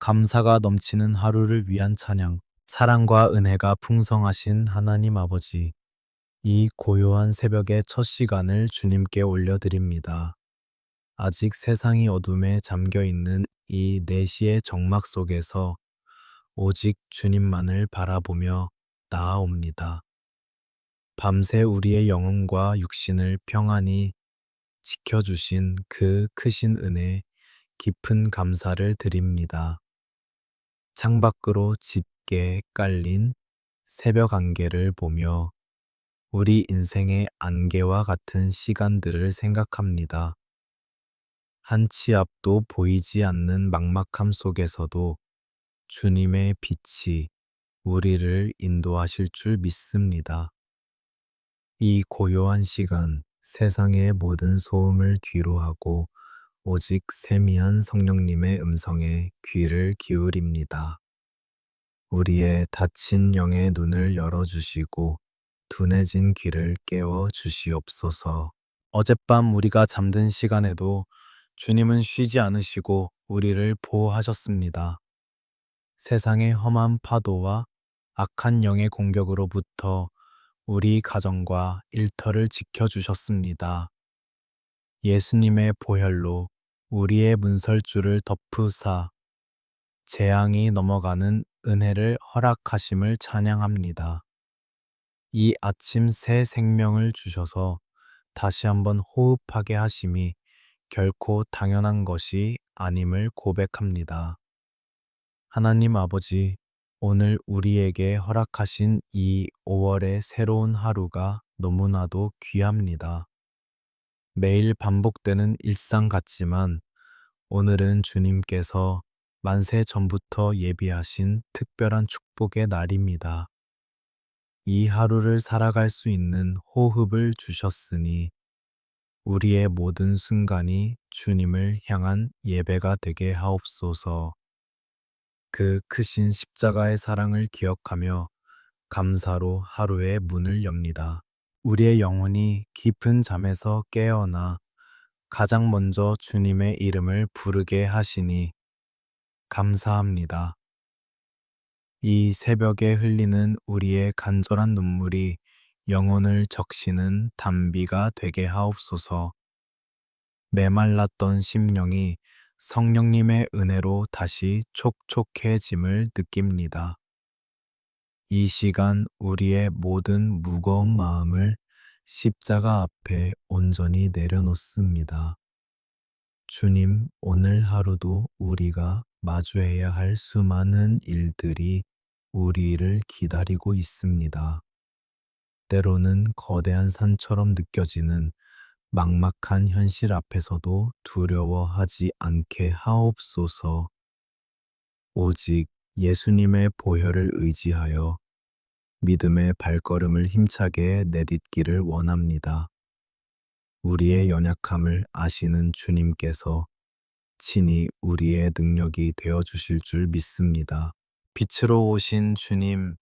감사가 넘치는 하루를 위한 찬양, 사랑과 은혜가 풍성하신 하나님 아버지, 이 고요한 새벽의 첫 시간을 주님께 올려드립니다. 아직 세상이 어둠에 잠겨 있는 이 4시의 정막 속에서 오직 주님만을 바라보며 나아옵니다. 밤새 우리의 영혼과 육신을 평안히 지켜주신 그 크신 은혜, 깊은 감사를 드립니다. 창밖으로 짙게 깔린 새벽 안개를 보며 우리 인생의 안개와 같은 시간들을 생각합니다. 한 치 앞도 보이지 않는 막막함 속에서도 주님의 빛이 우리를 인도하실 줄 믿습니다. 이 고요한 시간, 세상의 모든 소음을 뒤로하고 오직 세미한 성령님의 음성에 귀를 기울입니다. 우리의 닫힌 영의 눈을 열어주시고 둔해진 귀를 깨워 주시옵소서. 어젯밤 우리가 잠든 시간에도 주님은 쉬지 않으시고 우리를 보호하셨습니다. 세상의 험한 파도와 악한 영의 공격으로부터 우리 가정과 일터를 지켜주셨습니다. 예수님의 보혈로 우리의 문설주를 덮으사 재앙이 넘어가는 은혜를 허락하심을 찬양합니다. 이 아침 새 생명을 주셔서 다시 한번 호흡하게 하심이 결코 당연한 것이 아님을 고백합니다. 하나님 아버지, 오늘 우리에게 허락하신 이 5월의 새로운 하루가 너무나도 귀합니다. 매일 반복되는 일상 같지만 오늘은 주님께서 만세 전부터 예비하신 특별한 축복의 날입니다. 이 하루를 살아갈 수 있는 호흡을 주셨으니 우리의 모든 순간이 주님을 향한 예배가 되게 하옵소서. 그 크신 십자가의 사랑을 기억하며 감사로 하루의 문을 엽니다. 우리의 영혼이 깊은 잠에서 깨어나 가장 먼저 주님의 이름을 부르게 하시니 감사합니다. 이 새벽에 흘리는 우리의 간절한 눈물이 영혼을 적시는 단비가 되게 하옵소서. 메말랐던 심령이 성령님의 은혜로 다시 촉촉해짐을 느낍니다. 이 시간 우리의 모든 무거운 마음을 십자가 앞에 온전히 내려놓습니다. 주님, 오늘 하루도 우리가 마주해야 할 수많은 일들이 우리를 기다리고 있습니다. 때로는 거대한 산처럼 느껴지는 막막한 현실 앞에서도 두려워하지 않게 하옵소서. 오직 예수님의 보혈을 의지하여 믿음의 발걸음을 힘차게 내딛기를 원합니다. 우리의 연약함을 아시는 주님께서 친히 우리의 능력이 되어 주실 줄 믿습니다. 빛으로 오신 주님,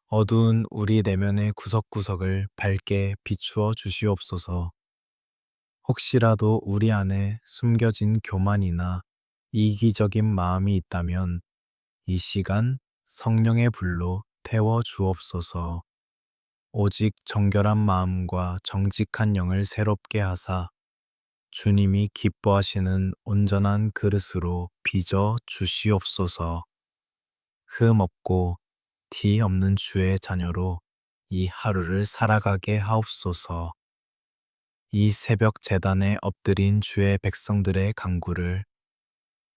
어두운 우리 내면의 구석구석을 밝게 비추어 주시옵소서. 혹시라도 우리 안에 숨겨진 교만이나 이기적인 마음이 있다면 이 시간 성령의 불로 태워 주옵소서. 오직 정결한 마음과 정직한 영을 새롭게 하사 주님이 기뻐하시는 온전한 그릇으로 빚어 주시옵소서. 흠 없고 티 없는 주의 자녀로 이 하루를 살아가게 하옵소서. 이 새벽 제단에 엎드린 주의 백성들의 간구를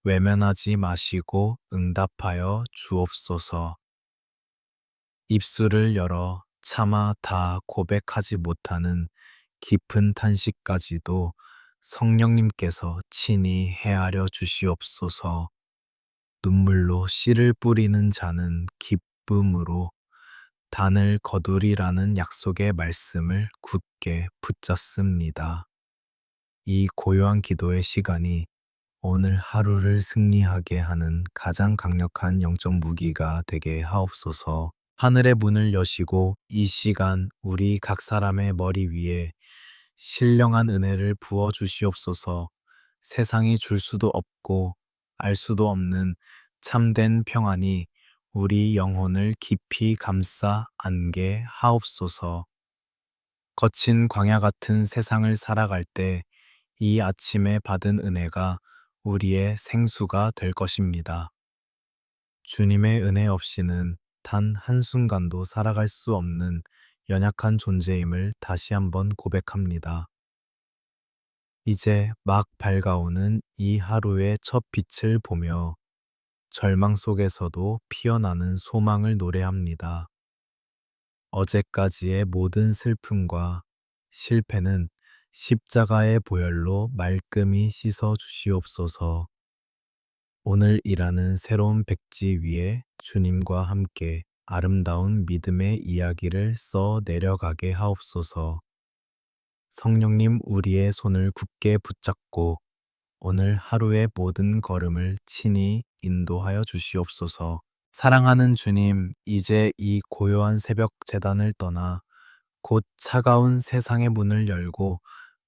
외면하지 마시고 응답하여 주옵소서. 입술을 열어 차마 다 고백하지 못하는 깊은 탄식까지도 성령님께서 친히 헤아려 주시옵소서. 눈물로 씨를 뿌리는 자는 기쁨으로 단을 거두리라는 약속의 말씀을 굳게 붙잡습니다. 이 고요한 기도의 시간이 오늘 하루를 승리하게 하는 가장 강력한 영적 무기가 되게 하옵소서. 하늘의 문을 여시고 이 시간 우리 각 사람의 머리 위에 신령한 은혜를 부어 주시옵소서. 세상이 줄 수도 없고 알 수도 없는 참된 평안이 우리 영혼을 깊이 감싸 안게 하옵소서. 거친 광야 같은 세상을 살아갈 때 이 아침에 받은 은혜가 우리의 생수가 될 것입니다. 주님의 은혜 없이는 단 한순간도 살아갈 수 없는 연약한 존재임을 다시 한번 고백합니다. 이제 막 밝아오는 이 하루의 첫 빛을 보며 절망 속에서도 피어나는 소망을 노래합니다. 어제까지의 모든 슬픔과 실패는 십자가의 보혈로 말끔히 씻어 주시옵소서. 오늘 일하는 새로운 백지 위에 주님과 함께 아름다운 믿음의 이야기를 써 내려가게 하옵소서. 성령님, 우리의 손을 굳게 붙잡고 오늘 하루의 모든 걸음을 친히 인도하여 주시옵소서. 사랑하는 주님, 이제 이 고요한 새벽 제단을 떠나 곧 차가운 세상의 문을 열고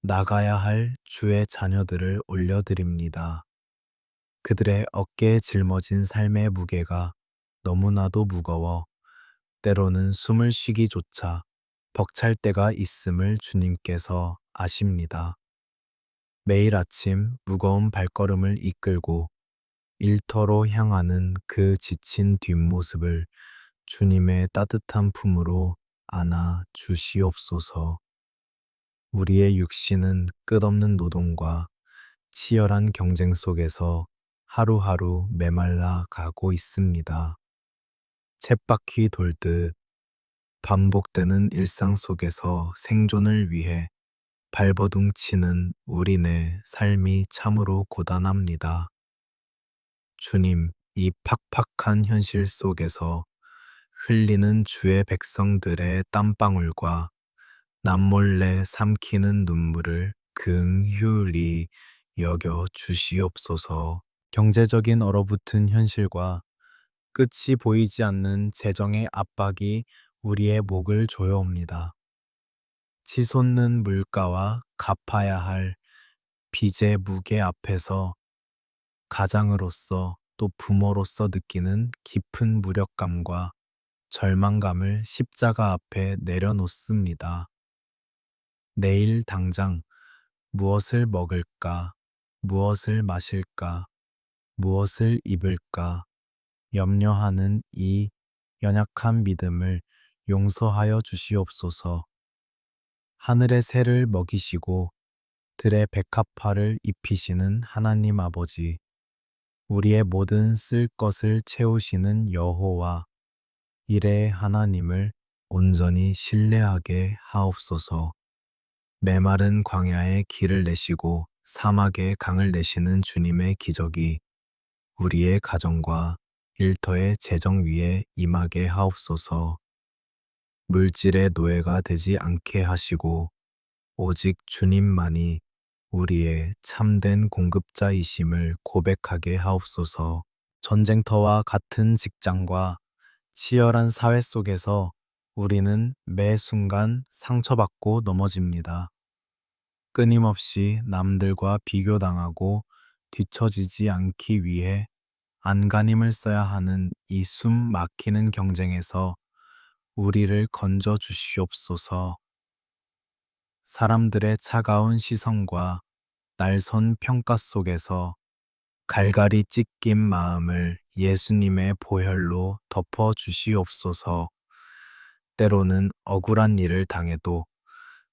나가야 할 주의 자녀들을 올려드립니다. 그들의 어깨에 짊어진 삶의 무게가 너무나도 무거워 때로는 숨을 쉬기조차 벅찰 때가 있음을 주님께서 아십니다. 매일 아침 무거운 발걸음을 이끌고 일터로 향하는 그 지친 뒷모습을 주님의 따뜻한 품으로 안아 주시옵소서. 우리의 육신은 끝없는 노동과 치열한 경쟁 속에서 하루하루 메말라 가고 있습니다. 쳇바퀴 돌듯 반복되는 일상 속에서 생존을 위해 발버둥 치는 우리네 삶이 참으로 고단합니다. 주님, 이 팍팍한 현실 속에서 흘리는 주의 백성들의 땀방울과 남몰래 삼키는 눈물을 긍휼히 여겨 주시옵소서. 경제적인 얼어붙은 현실과 끝이 보이지 않는 재정의 압박이 우리의 목을 조여옵니다. 치솟는 물가와 갚아야 할 빚의 무게 앞에서 가장으로서 또 부모로서 느끼는 깊은 무력감과 절망감을 십자가 앞에 내려놓습니다. 내일 당장 무엇을 먹을까, 무엇을 마실까, 무엇을 입을까 염려하는 이 연약한 믿음을 용서하여 주시옵소서. 하늘의 새를 먹이시고 들의 백합화를 입히시는 하나님 아버지, 우리의 모든 쓸 것을 채우시는 여호와 이레의 하나님을 온전히 신뢰하게 하옵소서. 메마른 광야에 길을 내시고 사막에 강을 내시는 주님의 기적이 우리의 가정과 일터의 재정 위에 임하게 하옵소서. 물질의 노예가 되지 않게 하시고 오직 주님만이 우리의 참된 공급자이심을 고백하게 하옵소서. 전쟁터와 같은 직장과 치열한 사회 속에서 우리는 매 순간 상처받고 넘어집니다. 끊임없이 남들과 비교당하고 뒤처지지 않기 위해 안간힘을 써야 하는 이 숨 막히는 경쟁에서 우리를 건져 주시옵소서. 사람들의 차가운 시선과 날선 평가 속에서 갈갈이 찢긴 마음을 예수님의 보혈로 덮어 주시옵소서. 때로는 억울한 일을 당해도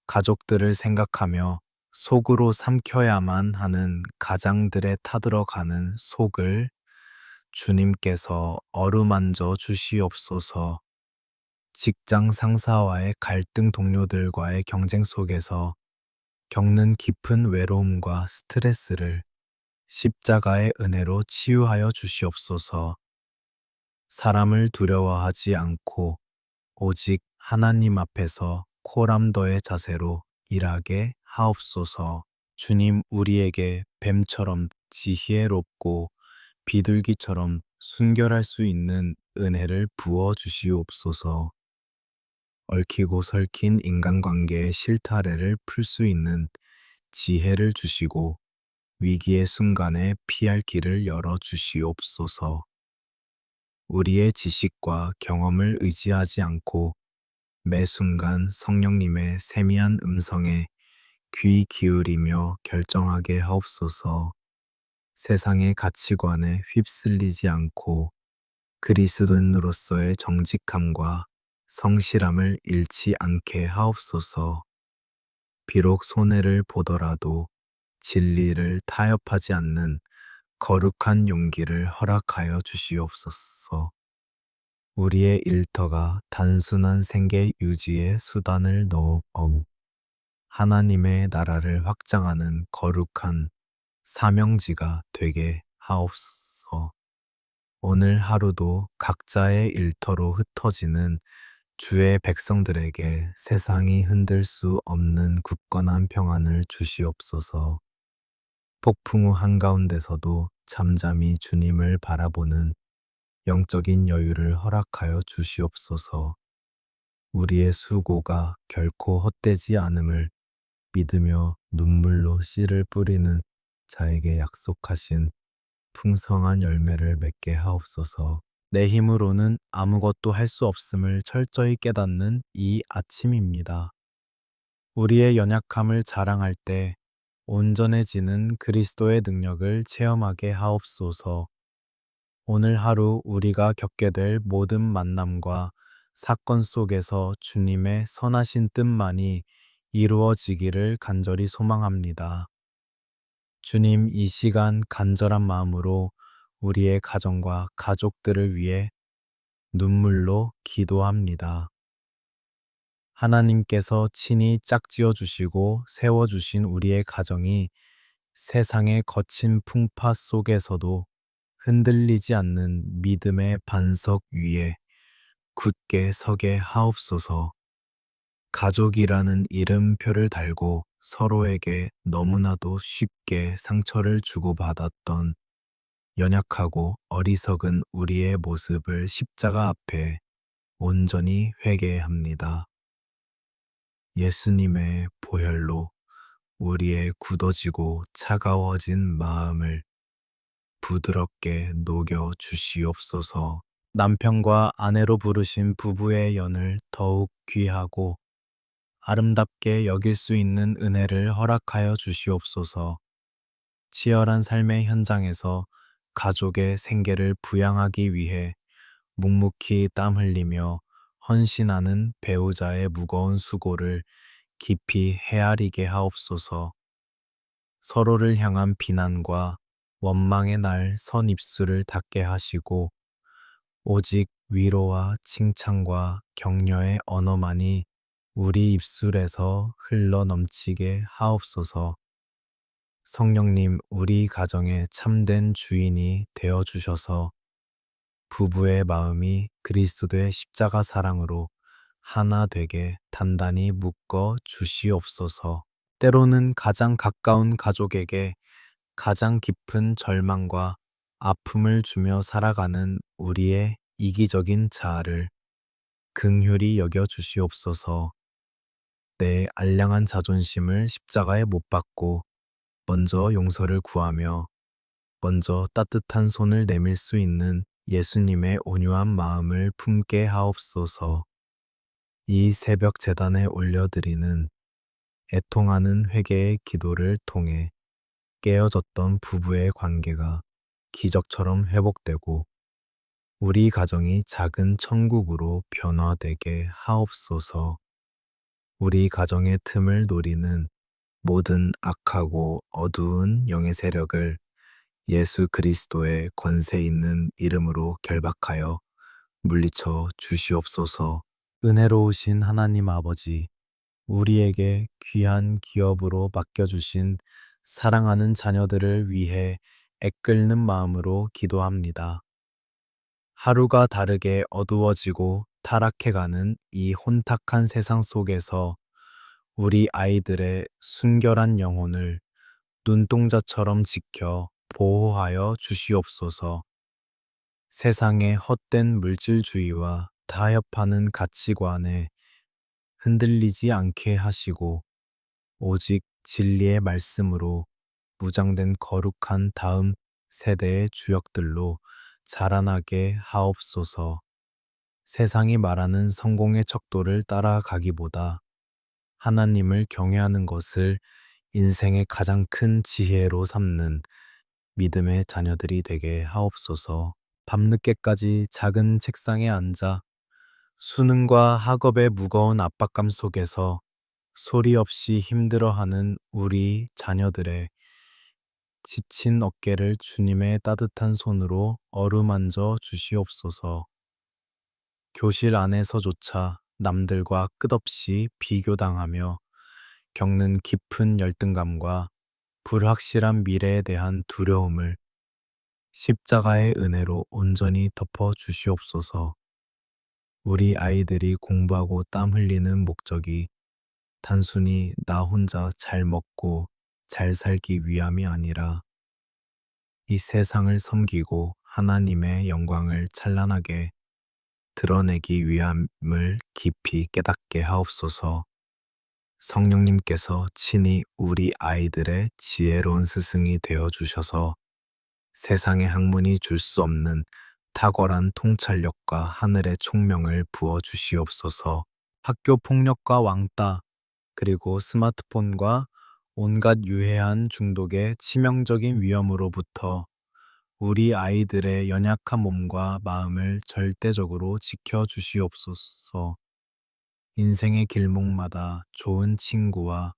가족들을 생각하며 속으로 삼켜야만 하는 가장들의 타들어가는 속을 주님께서 어루만져 주시옵소서. 직장 상사와의 갈등, 동료들과의 경쟁 속에서 겪는 깊은 외로움과 스트레스를 십자가의 은혜로 치유하여 주시옵소서. 사람을 두려워하지 않고 오직 하나님 앞에서 코람더의 자세로 일하게 하옵소서. 주님, 우리에게 뱀처럼 지혜롭고 비둘기처럼 순결할 수 있는 은혜를 부어 주시옵소서. 얽히고 설킨 인간관계의 실타래를 풀 수 있는 지혜를 주시고 위기의 순간에 피할 길을 열어 주시옵소서. 우리의 지식과 경험을 의지하지 않고 매 순간 성령님의 세미한 음성에 귀 기울이며 결정하게 하옵소서. 세상의 가치관에 휩쓸리지 않고 그리스도인으로서의 정직함과 성실함을 잃지 않게 하옵소서. 비록 손해를 보더라도 진리를 타협하지 않는 거룩한 용기를 허락하여 주시옵소서. 우리의 일터가 단순한 생계 유지의 수단을 넘어 하나님의 나라를 확장하는 거룩한 사명지가 되게 하옵소서. 오늘 하루도 각자의 일터로 흩어지는 주의 백성들에게 세상이 흔들 수 없는 굳건한 평안을 주시옵소서. 폭풍 후 한가운데서도 잠잠히 주님을 바라보는 영적인 여유를 허락하여 주시옵소서. 우리의 수고가 결코 헛되지 않음을 믿으며 눈물로 씨를 뿌리는 자에게 약속하신 풍성한 열매를 맺게 하옵소서. 내 힘으로는 아무것도 할 수 없음을 철저히 깨닫는 이 아침입니다. 우리의 연약함을 자랑할 때 온전해지는 그리스도의 능력을 체험하게 하옵소서. 오늘 하루 우리가 겪게 될 모든 만남과 사건 속에서 주님의 선하신 뜻만이 이루어지기를 간절히 소망합니다. 주님, 이 시간 간절한 마음으로 우리의 가정과 가족들을 위해 눈물로 기도합니다. 하나님께서 친히 짝지어 주시고 세워주신 우리의 가정이 세상의 거친 풍파 속에서도 흔들리지 않는 믿음의 반석 위에 굳게 서게 하옵소서. 가족이라는 이름표를 달고 서로에게 너무나도 쉽게 상처를 주고받았던 연약하고 어리석은 우리의 모습을 십자가 앞에 온전히 회개합니다. 예수님의 보혈로 우리의 굳어지고 차가워진 마음을 부드럽게 녹여 주시옵소서. 남편과 아내로 부르신 부부의 연을 더욱 귀하고 아름답게 여길 수 있는 은혜를 허락하여 주시옵소서. 치열한 삶의 현장에서 가족의 생계를 부양하기 위해 묵묵히 땀 흘리며 헌신하는 배우자의 무거운 수고를 깊이 헤아리게 하옵소서. 서로를 향한 비난과 원망의 날 선 입술을 닫게 하시고 오직 위로와 칭찬과 격려의 언어만이 우리 입술에서 흘러 넘치게 하옵소서. 성령님, 우리 가정의 참된 주인이 되어 주셔서 부부의 마음이 그리스도의 십자가 사랑으로 하나 되게 단단히 묶어 주시옵소서. 때로는 가장 가까운 가족에게 가장 깊은 절망과 아픔을 주며 살아가는 우리의 이기적인 자아를 긍휼히 여겨 주시옵소서. 내 알량한 자존심을 십자가에 못 박고 먼저 용서를 구하며 먼저 따뜻한 손을 내밀 수 있는 예수님의 온유한 마음을 품게 하옵소서. 이 새벽 제단에 올려드리는 애통하는 회개의 기도를 통해 깨어졌던 부부의 관계가 기적처럼 회복되고 우리 가정이 작은 천국으로 변화되게 하옵소서. 우리 가정의 틈을 노리는 모든 악하고 어두운 영의 세력을 예수 그리스도의 권세 있는 이름으로 결박하여 물리쳐 주시옵소서. 은혜로우신 하나님 아버지, 우리에게 귀한 기업으로 맡겨주신 사랑하는 자녀들을 위해 애끓는 마음으로 기도합니다. 하루가 다르게 어두워지고 타락해가는 이 혼탁한 세상 속에서 우리 아이들의 순결한 영혼을 눈동자처럼 지켜 보호하여 주시옵소서. 세상의 헛된 물질주의와 타협하는 가치관에 흔들리지 않게 하시고 오직 진리의 말씀으로 무장된 거룩한 다음 세대의 주역들로 자라나게 하옵소서. 세상이 말하는 성공의 척도를 따라가기보다 하나님을 경외하는 것을 인생의 가장 큰 지혜로 삼는 믿음의 자녀들이 되게 하옵소서. 밤늦게까지 작은 책상에 앉아 수능과 학업의 무거운 압박감 속에서 소리 없이 힘들어하는 우리 자녀들의 지친 어깨를 주님의 따뜻한 손으로 어루만져 주시옵소서. 교실 안에서조차 남들과 끝없이 비교당하며 겪는 깊은 열등감과 불확실한 미래에 대한 두려움을 십자가의 은혜로 온전히 덮어 주시옵소서. 우리 아이들이 공부하고 땀 흘리는 목적이 단순히 나 혼자 잘 먹고 잘 살기 위함이 아니라 이 세상을 섬기고 하나님의 영광을 찬란하게 드러내기 위함을 깊이 깨닫게 하옵소서. 성령님께서 친히 우리 아이들의 지혜로운 스승이 되어 주셔서 세상의 학문이 줄 수 없는 탁월한 통찰력과 하늘의 총명을 부어 주시옵소서. 학교 폭력과 왕따, 그리고 스마트폰과 온갖 유해한 중독의 치명적인 위험으로부터 우리 아이들의 연약한 몸과 마음을 절대적으로 지켜 주시옵소서. 인생의 길목마다 좋은 친구와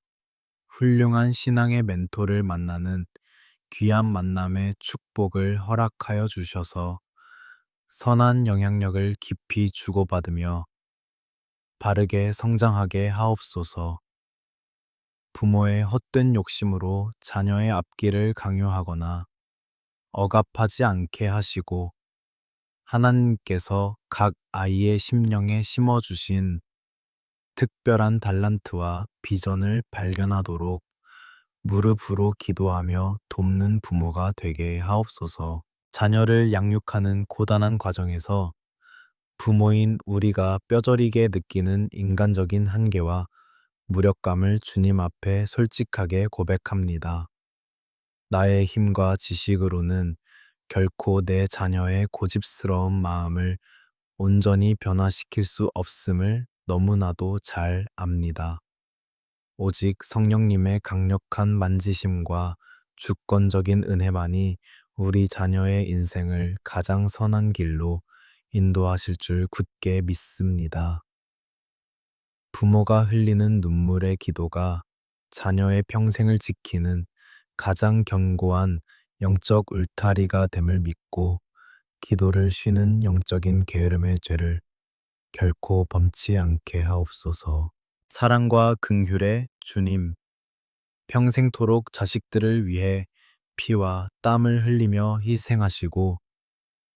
훌륭한 신앙의 멘토를 만나는 귀한 만남의 축복을 허락하여 주셔서 선한 영향력을 깊이 주고받으며 바르게 성장하게 하옵소서. 부모의 헛된 욕심으로 자녀의 앞길을 강요하거나 억압하지 않게 하시고 하나님께서 각 아이의 심령에 심어주신 특별한 달란트와 비전을 발견하도록 무릎으로 기도하며 돕는 부모가 되게 하옵소서. 자녀를 양육하는 고단한 과정에서 부모인 우리가 뼈저리게 느끼는 인간적인 한계와 무력감을 주님 앞에 솔직하게 고백합니다. 나의 힘과 지식으로는 결코 내 자녀의 고집스러운 마음을 온전히 변화시킬 수 없음을 너무나도 잘 압니다. 오직 성령님의 강력한 만지심과 주권적인 은혜만이 우리 자녀의 인생을 가장 선한 길로 인도하실 줄 굳게 믿습니다. 부모가 흘리는 눈물의 기도가 자녀의 평생을 지키는 가장 견고한 영적 울타리가 됨을 믿고 기도를 쉬는 영적인 게으름의 죄를 결코 범치 않게 하옵소서. 사랑과 긍휼의 주님, 평생토록 자식들을 위해 피와 땀을 흘리며 희생하시고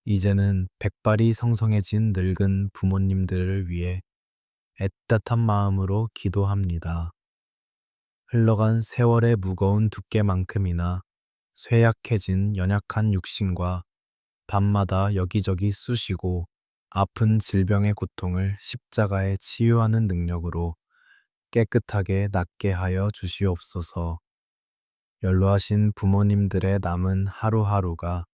이제는 백발이 성성해진 늙은 부모님들을 위해 애틋한 마음으로 기도합니다. 흘러간 세월의 무거운 두께만큼이나 쇠약해진 연약한 육신과 밤마다 여기저기 쑤시고 아픈 질병의 고통을 십자가에 치유하는 능력으로 깨끗하게 낫게 하여 주시옵소서. 연로하신 부모님들의 남은 하루하루가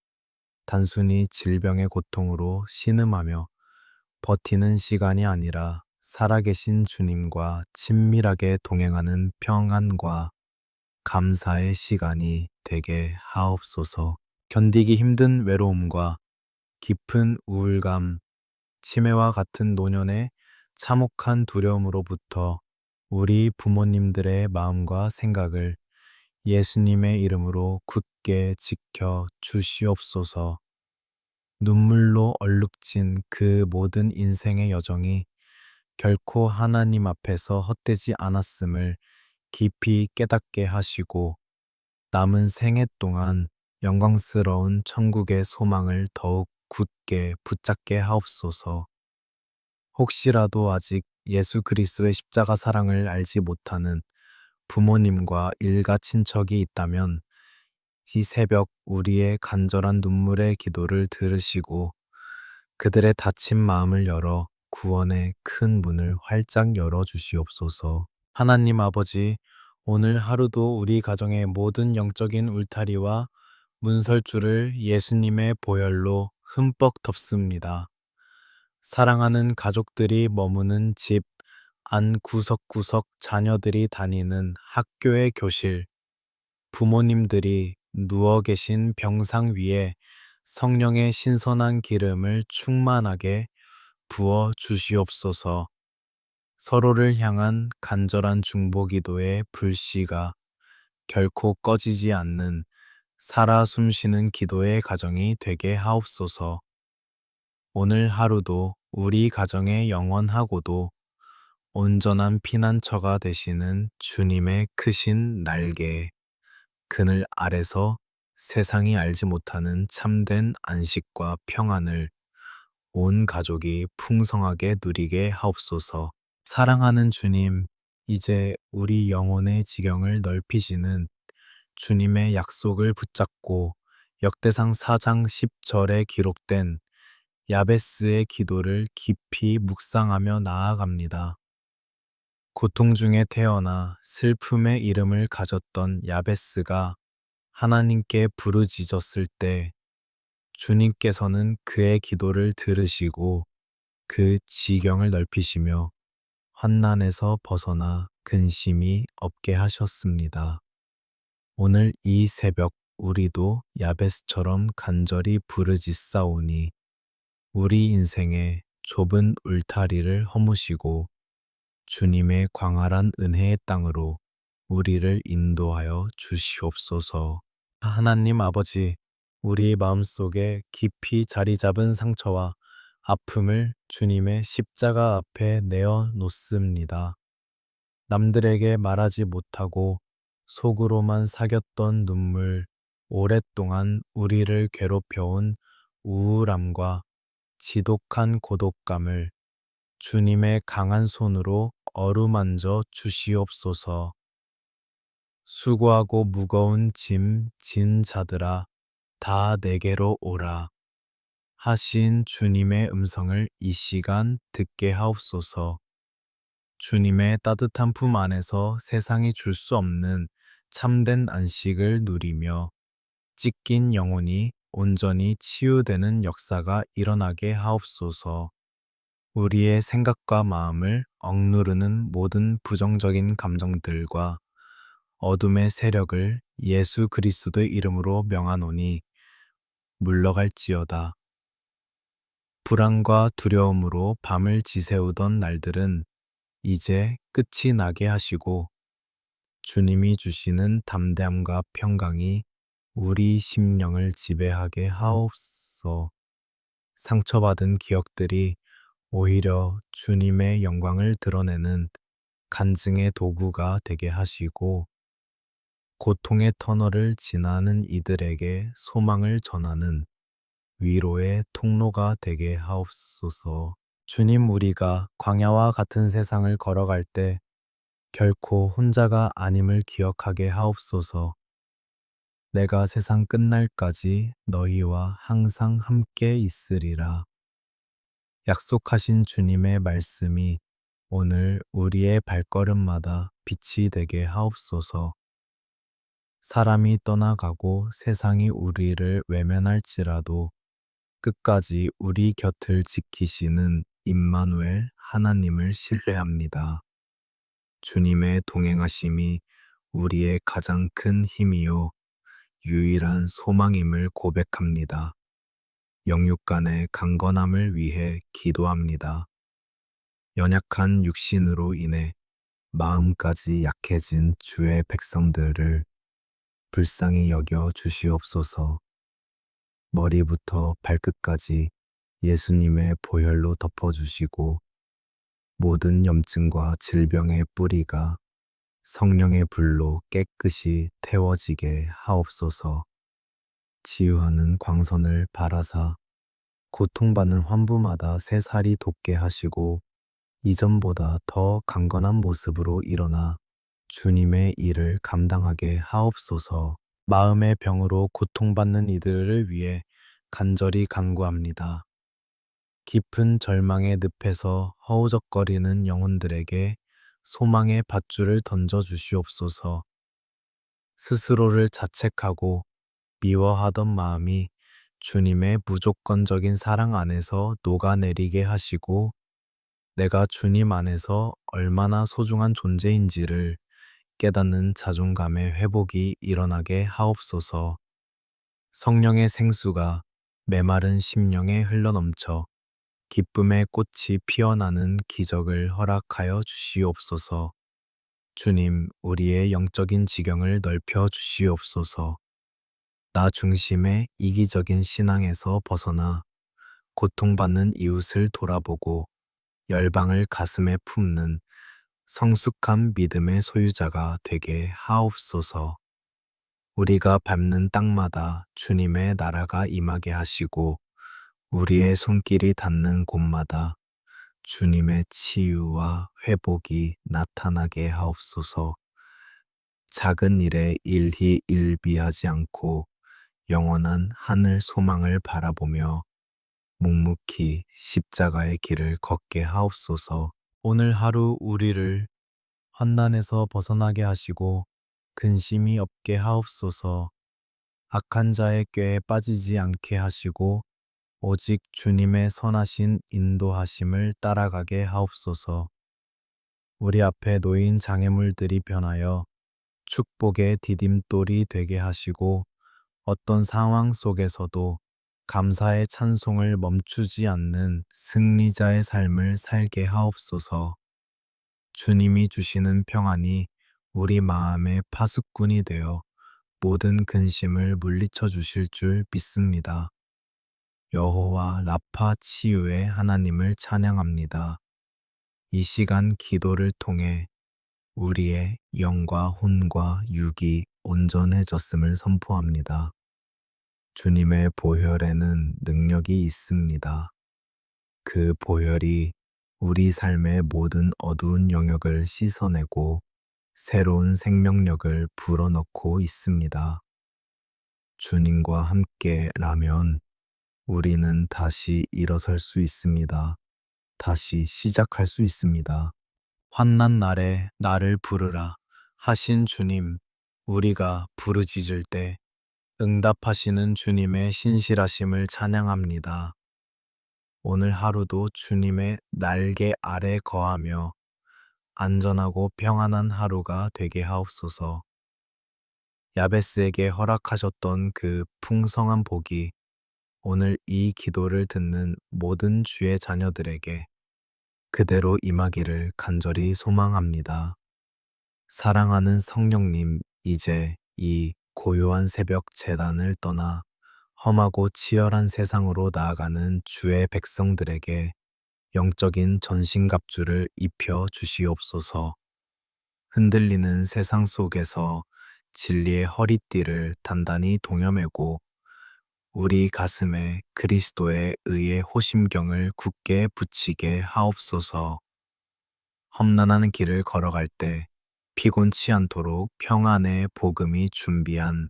단순히 질병의 고통으로 신음하며 버티는 시간이 아니라 살아계신 주님과 친밀하게 동행하는 평안과 감사의 시간이 되게 하옵소서. 견디기 힘든 외로움과 깊은 우울감, 치매와 같은 노년의 참혹한 두려움으로부터 우리 부모님들의 마음과 생각을 예수님의 이름으로 굳게 지켜 주시옵소서. 눈물로 얼룩진 그 모든 인생의 여정이 결코 하나님 앞에서 헛되지 않았음을 깊이 깨닫게 하시고 남은 생애 동안 영광스러운 천국의 소망을 더욱 굳게 붙잡게 하옵소서. 혹시라도 아직 예수 그리스도의 십자가 사랑을 알지 못하는 부모님과 일가 친척이 있다면 이 새벽 우리의 간절한 눈물의 기도를 들으시고 그들의 다친 마음을 열어 구원의 큰 문을 활짝 열어 주시옵소서. 하나님 아버지, 오늘 하루도 우리 가정의 모든 영적인 울타리와 문설주를 예수님의 보혈로 흠뻑 덮습니다. 사랑하는 가족들이 머무는 집 안 구석구석 자녀들이 다니는 학교의 교실, 부모님들이 누워 계신 병상 위에 성령의 신선한 기름을 충만하게 부어 주시옵소서. 서로를 향한 간절한 중보기도의 불씨가 결코 꺼지지 않는 살아 숨쉬는 기도의 가정이 되게 하옵소서. 오늘 하루도 우리 가정의 영원하고도 온전한 피난처가 되시는 주님의 크신 날개, 그늘 아래서 세상이 알지 못하는 참된 안식과 평안을 온 가족이 풍성하게 누리게 하옵소서. 사랑하는 주님, 이제 우리 영혼의 지경을 넓히시는 주님의 약속을 붙잡고 역대상 4장 10절에 기록된 야베스의 기도를 깊이 묵상하며 나아갑니다. 고통 중에 태어나 슬픔의 이름을 가졌던 야베스가 하나님께 부르짖었을 때 주님께서는 그의 기도를 들으시고 그 지경을 넓히시며 환난에서 벗어나 근심이 없게 하셨습니다. 오늘 이 새벽 우리도 야베스처럼 간절히 부르짖사오니 우리 인생의 좁은 울타리를 허무시고 주님의 광활한 은혜의 땅으로 우리를 인도하여 주시옵소서. 하나님 아버지, 우리 마음속에 깊이 자리 잡은 상처와 아픔을 주님의 십자가 앞에 내어 놓습니다. 남들에게 말하지 못하고 속으로만 삭였던 눈물, 오랫동안 우리를 괴롭혀온 우울함과 지독한 고독감을 주님의 강한 손으로 어루만져 주시옵소서. 수고하고 무거운 짐 진 자들아, 다 내게로 오라. 하신 주님의 음성을 이 시간 듣게 하옵소서. 주님의 따뜻한 품 안에서 세상이 줄 수 없는 참된 안식을 누리며 찢긴 영혼이 온전히 치유되는 역사가 일어나게 하옵소서. 우리의 생각과 마음을 억누르는 모든 부정적인 감정들과 어둠의 세력을 예수 그리스도의 이름으로 명하노니 물러갈지어다. 불안과 두려움으로 밤을 지새우던 날들은 이제 끝이 나게 하시고 주님이 주시는 담대함과 평강이 우리 심령을 지배하게 하옵소서. 상처받은 기억들이 오히려 주님의 영광을 드러내는 간증의 도구가 되게 하시고 고통의 터널을 지나는 이들에게 소망을 전하는 위로의 통로가 되게 하옵소서. 주님, 우리가 광야와 같은 세상을 걸어갈 때 결코 혼자가 아님을 기억하게 하옵소서. 내가 세상 끝날까지 너희와 항상 함께 있으리라. 약속하신 주님의 말씀이 오늘 우리의 발걸음마다 빛이 되게 하옵소서. 사람이 떠나가고 세상이 우리를 외면할지라도 끝까지 우리 곁을 지키시는 임마누엘 하나님을 신뢰합니다. 주님의 동행하심이 우리의 가장 큰 힘이요 유일한 소망임을 고백합니다. 영육 간의 강건함을 위해 기도합니다. 연약한 육신으로 인해 마음까지 약해진 주의 백성들을 불쌍히 여겨 주시옵소서. 머리부터 발끝까지 예수님의 보혈로 덮어주시고 모든 염증과 질병의 뿌리가 성령의 불로 깨끗이 태워지게 하옵소서. 치유하는 광선을 바라사 고통받는 환부마다 새살이 돋게 하시고 이전보다 더 강건한 모습으로 일어나 주님의 일을 감당하게 하옵소서. 마음의 병으로 고통받는 이들을 위해 간절히 간구합니다. 깊은 절망의 늪에서 허우적거리는 영혼들에게 소망의 밧줄을 던져 주시옵소서. 스스로를 자책하고 미워하던 마음이 주님의 무조건적인 사랑 안에서 녹아내리게 하시고 내가 주님 안에서 얼마나 소중한 존재인지를 깨닫는 자존감의 회복이 일어나게 하옵소서. 성령의 생수가 메마른 심령에 흘러넘쳐 기쁨의 꽃이 피어나는 기적을 허락하여 주시옵소서. 주님, 우리의 영적인 지경을 넓혀 주시옵소서. 나 중심의 이기적인 신앙에서 벗어나 고통받는 이웃을 돌아보고 열방을 가슴에 품는 성숙한 믿음의 소유자가 되게 하옵소서. 우리가 밟는 땅마다 주님의 나라가 임하게 하시고 우리의 손길이 닿는 곳마다 주님의 치유와 회복이 나타나게 하옵소서. 작은 일에 일희 일비하지 않고 영원한 하늘 소망을 바라보며 묵묵히 십자가의 길을 걷게 하옵소서. 오늘 하루 우리를 환난에서 벗어나게 하시고 근심이 없게 하옵소서. 악한 자의 꾀에 빠지지 않게 하시고 오직 주님의 선하신 인도하심을 따라가게 하옵소서. 우리 앞에 놓인 장애물들이 변하여 축복의 디딤돌이 되게 하시고 어떤 상황 속에서도 감사의 찬송을 멈추지 않는 승리자의 삶을 살게 하옵소서. 주님이 주시는 평안이 우리 마음의 파수꾼이 되어 모든 근심을 물리쳐 주실 줄 믿습니다. 여호와 라파 치유의 하나님을 찬양합니다. 이 시간 기도를 통해 우리의 영과 혼과 육이 온전해졌음을 선포합니다. 주님의 보혈에는 능력이 있습니다. 그 보혈이 우리 삶의 모든 어두운 영역을 씻어내고 새로운 생명력을 불어넣고 있습니다. 주님과 함께라면 우리는 다시 일어설 수 있습니다. 다시 시작할 수 있습니다. 환난 날에 나를 부르라 하신 주님, 우리가 부르짖을 때 응답하시는 주님의 신실하심을 찬양합니다. 오늘 하루도 주님의 날개 아래 거하며 안전하고 평안한 하루가 되게 하옵소서. 야베스에게 허락하셨던 그 풍성한 복이 오늘 이 기도를 듣는 모든 주의 자녀들에게 그대로 임하기를 간절히 소망합니다. 사랑하는 성령님, 이제 이 고요한 새벽 제단을 떠나 험하고 치열한 세상으로 나아가는 주의 백성들에게 영적인 전신갑주를 입혀 주시옵소서. 흔들리는 세상 속에서 진리의 허리띠를 단단히 동여매고 우리 가슴에 그리스도의 의의 호심경을 굳게 붙이게 하옵소서. 험난한 길을 걸어갈 때 피곤치 않도록 평안의 복음이 준비한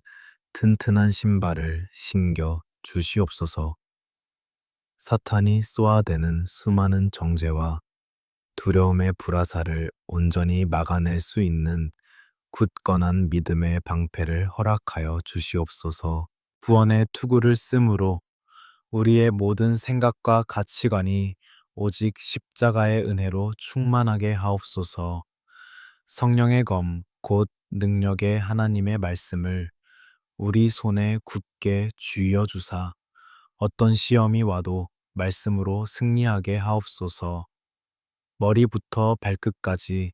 튼튼한 신발을 신겨 주시옵소서. 사탄이 쏘아대는 수많은 정죄와 두려움의 불화살을 온전히 막아낼 수 있는 굳건한 믿음의 방패를 허락하여 주시옵소서. 구원의 투구를 쓰므로 우리의 모든 생각과 가치관이 오직 십자가의 은혜로 충만하게 하옵소서. 성령의 검, 곧 능력의 하나님의 말씀을 우리 손에 굳게 쥐어 주사 어떤 시험이 와도 말씀으로 승리하게 하옵소서. 머리부터 발끝까지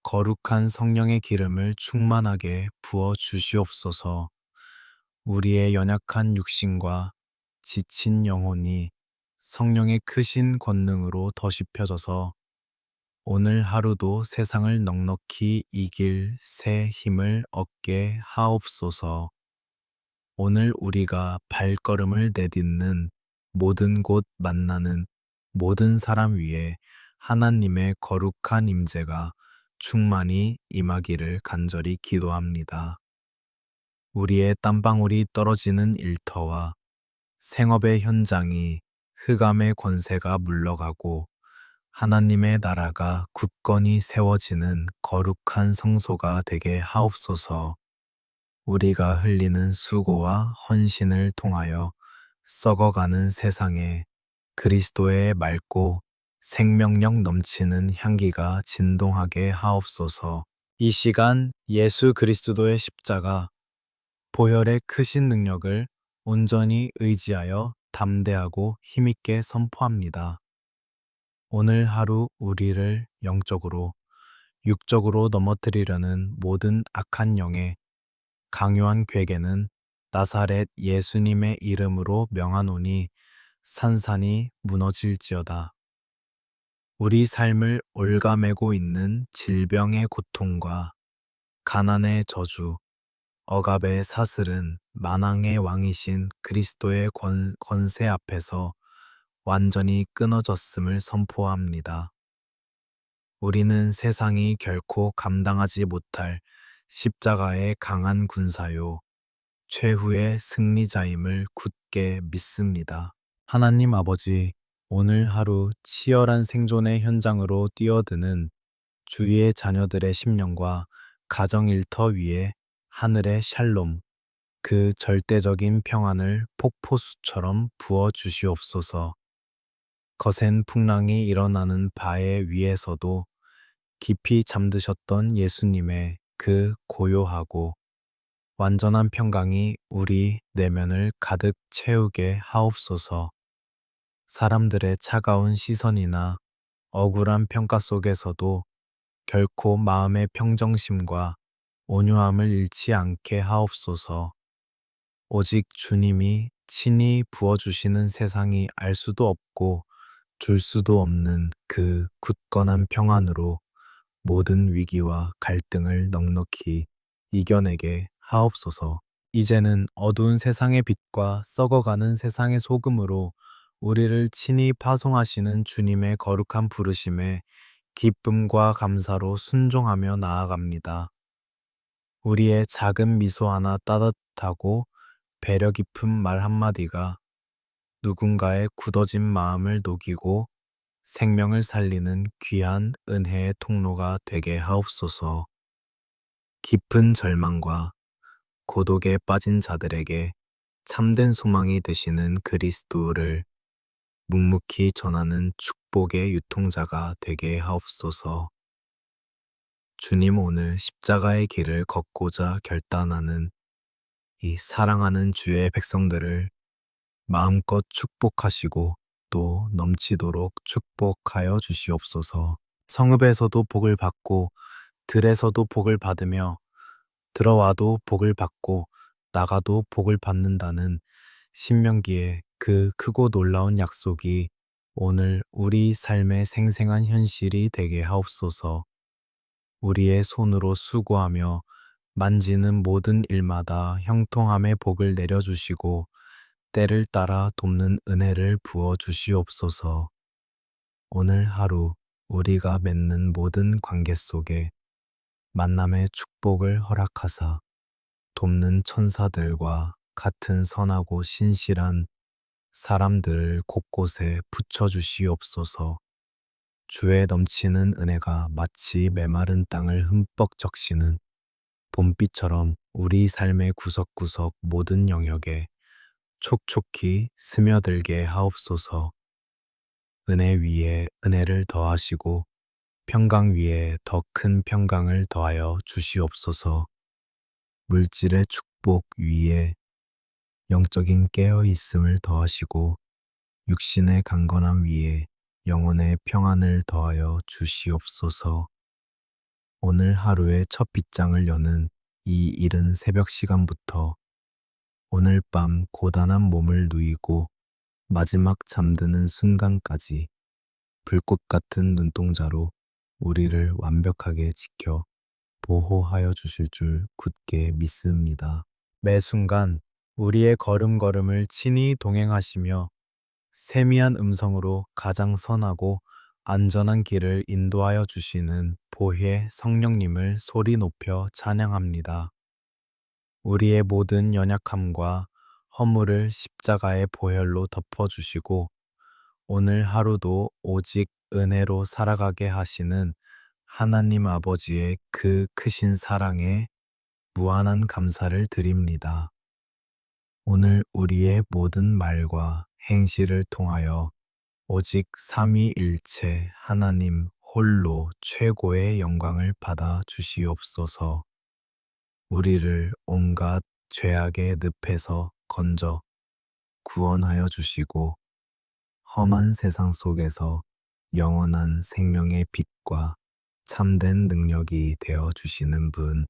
거룩한 성령의 기름을 충만하게 부어 주시옵소서. 우리의 연약한 육신과 지친 영혼이 성령의 크신 권능으로 더씹혀져서 오늘 하루도 세상을 넉넉히 이길 새 힘을 얻게 하옵소서. 오늘 우리가 발걸음을 내딛는 모든 곳 만나는 모든 사람 위에 하나님의 거룩한 임재가 충만히 임하기를 간절히 기도합니다. 우리의 땀방울이 떨어지는 일터와 생업의 현장이 흑암의 권세가 물러가고 하나님의 나라가 굳건히 세워지는 거룩한 성소가 되게 하옵소서. 우리가 흘리는 수고와 헌신을 통하여 썩어가는 세상에 그리스도의 맑고 생명력 넘치는 향기가 진동하게 하옵소서. 이 시간 예수 그리스도의 십자가 보혈의 크신 능력을 온전히 의지하여 담대하고 힘있게 선포합니다. 오늘 하루 우리를 영적으로, 육적으로 넘어뜨리려는 모든 악한 영의 강요한 괴계는 나사렛 예수님의 이름으로 명하노니 산산이 무너질지어다. 우리 삶을 올가매고 있는 질병의 고통과 가난의 저주, 억압의 사슬은 만왕의 왕이신 그리스도의 권세 앞에서 완전히 끊어졌음을 선포합니다. 우리는 세상이 결코 감당하지 못할 십자가의 강한 군사요, 최후의 승리자임을 굳게 믿습니다. 하나님 아버지, 오늘 하루 치열한 생존의 현장으로 뛰어드는 주위의 자녀들의 심령과 가정 일터 위에 하늘의 샬롬, 그 절대적인 평안을 폭포수처럼 부어 주시옵소서. 거센 풍랑이 일어나는 바에 위에서도 깊이 잠드셨던 예수님의 그 고요하고 완전한 평강이 우리 내면을 가득 채우게 하옵소서. 사람들의 차가운 시선이나 억울한 평가 속에서도 결코 마음의 평정심과 온유함을 잃지 않게 하옵소서. 오직 주님이 친히 부어주시는 세상이 알 수도 없고 줄 수도 없는 그 굳건한 평안으로 모든 위기와 갈등을 넉넉히 이겨내게 하옵소서. 이제는 어두운 세상의 빛과 썩어가는 세상의 소금으로 우리를 친히 파송하시는 주님의 거룩한 부르심에 기쁨과 감사로 순종하며 나아갑니다. 우리의 작은 미소 하나 따뜻하고 배려 깊은 말 한마디가 누군가의 굳어진 마음을 녹이고 생명을 살리는 귀한 은혜의 통로가 되게 하옵소서. 깊은 절망과 고독에 빠진 자들에게 참된 소망이 되시는 그리스도를 묵묵히 전하는 축복의 유통자가 되게 하옵소서. 주님, 오늘 십자가의 길을 걷고자 결단하는 이 사랑하는 주의 백성들을 마음껏 축복하시고 또 넘치도록 축복하여 주시옵소서. 성읍에서도 복을 받고 들에서도 복을 받으며 들어와도 복을 받고 나가도 복을 받는다는 신명기의 그 크고 놀라운 약속이 오늘 우리 삶의 생생한 현실이 되게 하옵소서. 우리의 손으로 수고하며 만지는 모든 일마다 형통함의 복을 내려주시고 때를 따라 돕는 은혜를 부어 주시옵소서. 오늘 하루 우리가 맺는 모든 관계 속에 만남의 축복을 허락하사 돕는 천사들과 같은 선하고 신실한 사람들을 곳곳에 붙여주시옵소서. 주의 넘치는 은혜가 마치 메마른 땅을 흠뻑 적시는 봄비처럼 우리 삶의 구석구석 모든 영역에 촉촉히 스며들게 하옵소서. 은혜 위에 은혜를 더하시고 평강 위에 더 큰 평강을 더하여 주시옵소서. 물질의 축복 위에 영적인 깨어있음을 더하시고 육신의 강건함 위에 영혼의 평안을 더하여 주시옵소서. 오늘 하루의 첫 빗장을 여는 이 이른 새벽 시간부터 오늘 밤 고단한 몸을 누이고 마지막 잠드는 순간까지 불꽃 같은 눈동자로 우리를 완벽하게 지켜 보호하여 주실 줄 굳게 믿습니다. 매 순간 우리의 걸음걸음을 친히 동행하시며 세미한 음성으로 가장 선하고 안전한 길을 인도하여 주시는 보혜 성령님을 소리 높여 찬양합니다. 우리의 모든 연약함과 허물을 십자가의 보혈로 덮어주시고 오늘 하루도 오직 은혜로 살아가게 하시는 하나님 아버지의 그 크신 사랑에 무한한 감사를 드립니다. 오늘 우리의 모든 말과 행실을 통하여 오직 삼위일체 하나님 홀로 최고의 영광을 받아 주시옵소서. 우리를 온갖 죄악의 늪에서 건져 구원하여 주시고 험한 세상 속에서 영원한 생명의 빛과 참된 능력이 되어 주시는 분,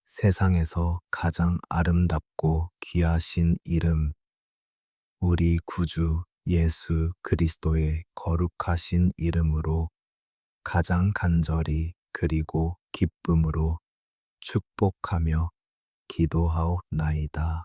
세상에서 가장 아름답고 귀하신 이름, 우리 구주 예수 그리스도의 거룩하신 이름으로 가장 간절히 그리고 기쁨으로 축복하며 기도하옵나이다.